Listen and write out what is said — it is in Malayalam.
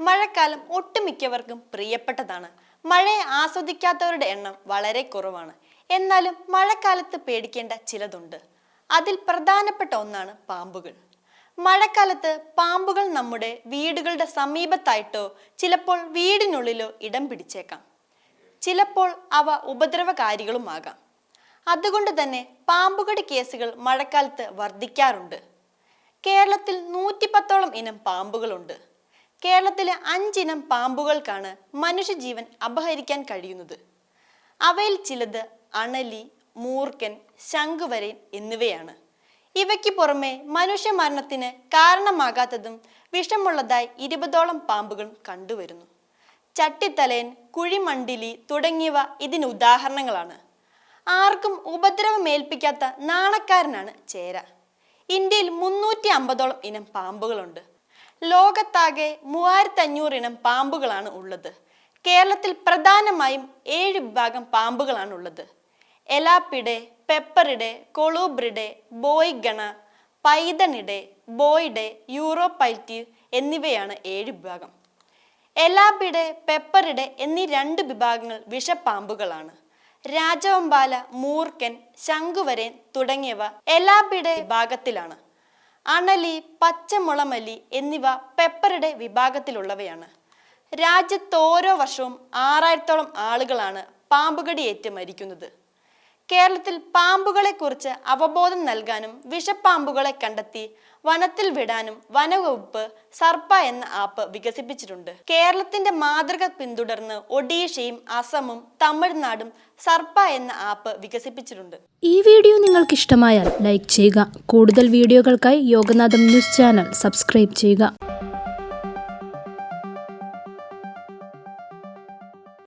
മഴക്കാലം ഒട്ടുമിക്കവർക്കും പ്രിയപ്പെട്ടതാണ്. മഴയെ ആസ്വദിക്കാത്തവരുടെ എണ്ണം വളരെ കുറവാണ്. എന്നാലും മഴക്കാലത്ത് പേടിക്കേണ്ട ചിലതുണ്ട്. അതിൽ പ്രധാനപ്പെട്ട ഒന്നാണ് പാമ്പുകൾ. മഴക്കാലത്ത് പാമ്പുകൾ നമ്മുടെ വീടുകളുടെ സമീപത്തായിട്ടോ ചിലപ്പോൾ വീടിനുള്ളിലോ ഇടം പിടിച്ചേക്കാം. ചിലപ്പോൾ അവ ഉപദ്രവകാരികളുമാകാം. അതുകൊണ്ട് തന്നെ പാമ്പുകടി കേസുകൾ മഴക്കാലത്ത് വർദ്ധിക്കാറുണ്ട്. കേരളത്തിൽ 110ഓളം ഇനം പാമ്പുകളുണ്ട്. കേരളത്തിലെ 5 ഇനം പാമ്പുകൾക്കാണ് മനുഷ്യജീവൻ അപഹരിക്കാൻ കഴിയുന്നത്. അവയിൽ ചിലത് അണലി, മൂർഖൻ, ശംഖുവരയൻ എന്നിവയാണ്. ഇവയ്ക്ക് പുറമെ മനുഷ്യ മരണത്തിന് കാരണമാകാത്തതും വിഷമുള്ളതായി 20ഓളം പാമ്പുകളും കണ്ടുവരുന്നു. ചട്ടിത്തലയൻ, കുഴിമണ്ടിലി തുടങ്ങിയവ ഇതിന് ഉദാഹരണങ്ങളാണ്. ആർക്കും ഉപദ്രവമേൽപ്പിക്കാത്ത നാണക്കാരനാണ് ചേര. ഇന്ത്യയിൽ 350ഓളം ഇനം പാമ്പുകളുണ്ട്. ലോകത്താകെ 3500 ഇനം പാമ്പുകളാണ് ഉള്ളത്. കേരളത്തിൽ പ്രധാനമായും 7 വിഭാഗം പാമ്പുകളാണ് ഉള്ളത്. എലാപ്പിഡെ, പെപ്പറിഡെ, കൊളൂബ്രിഡെ, ബോയ്ഗണ, പൈതണിഡെ, ബോയ്ഡെ, യൂറോപൈറ്റീവ് എന്നിവയാണ് 7 വിഭാഗം. എലാപ്പിഡെ, പെപ്പറിഡെ എന്നീ 2 വിഭാഗങ്ങൾ വിഷപ്പാമ്പുകളാണ്. രാജവമ്പാല, മൂർഖൻ, ശംഖുവരയൻ തുടങ്ങിയവ എലാപ്പിഡെ വിഭാഗത്തിലാണ്. അണലി, പച്ചമുളമല്ലി എന്നിവ പെപ്പറിഡെ വിഭാഗത്തിലുള്ളവയാണ്. രാജ്യത്ത് ഓരോ വർഷവും 6000ഓളം ആളുകളാണ് പാമ്പുകടിയേറ്റ് മരിക്കുന്നത്. കേരളത്തിൽ പാമ്പുകളെ കുറിച്ച് അവബോധം നൽകാനും വിഷപ്പാമ്പുകളെ കണ്ടെത്തി വനത്തിൽ വിടാനും വനവകുപ്പ് സർപ്പ എന്ന ആപ്പ് വികസിപ്പിച്ചിട്ടുണ്ട്. കേരളത്തിന്റെ മാതൃക പിന്തുടർന്ന് ഒഡീഷയും അസമും തമിഴ്നാടും സർപ്പ എന്ന ആപ്പ് വികസിപ്പിച്ചിട്ടുണ്ട്. ഈ വീഡിയോ നിങ്ങൾക്ക് ഇഷ്ടമായാൽ ലൈക്ക് ചെയ്യുക. കൂടുതൽ വീഡിയോകൾക്കായി യോഗനാഥം ന്യൂസ് ചാനൽ സബ്സ്ക്രൈബ് ചെയ്യുക.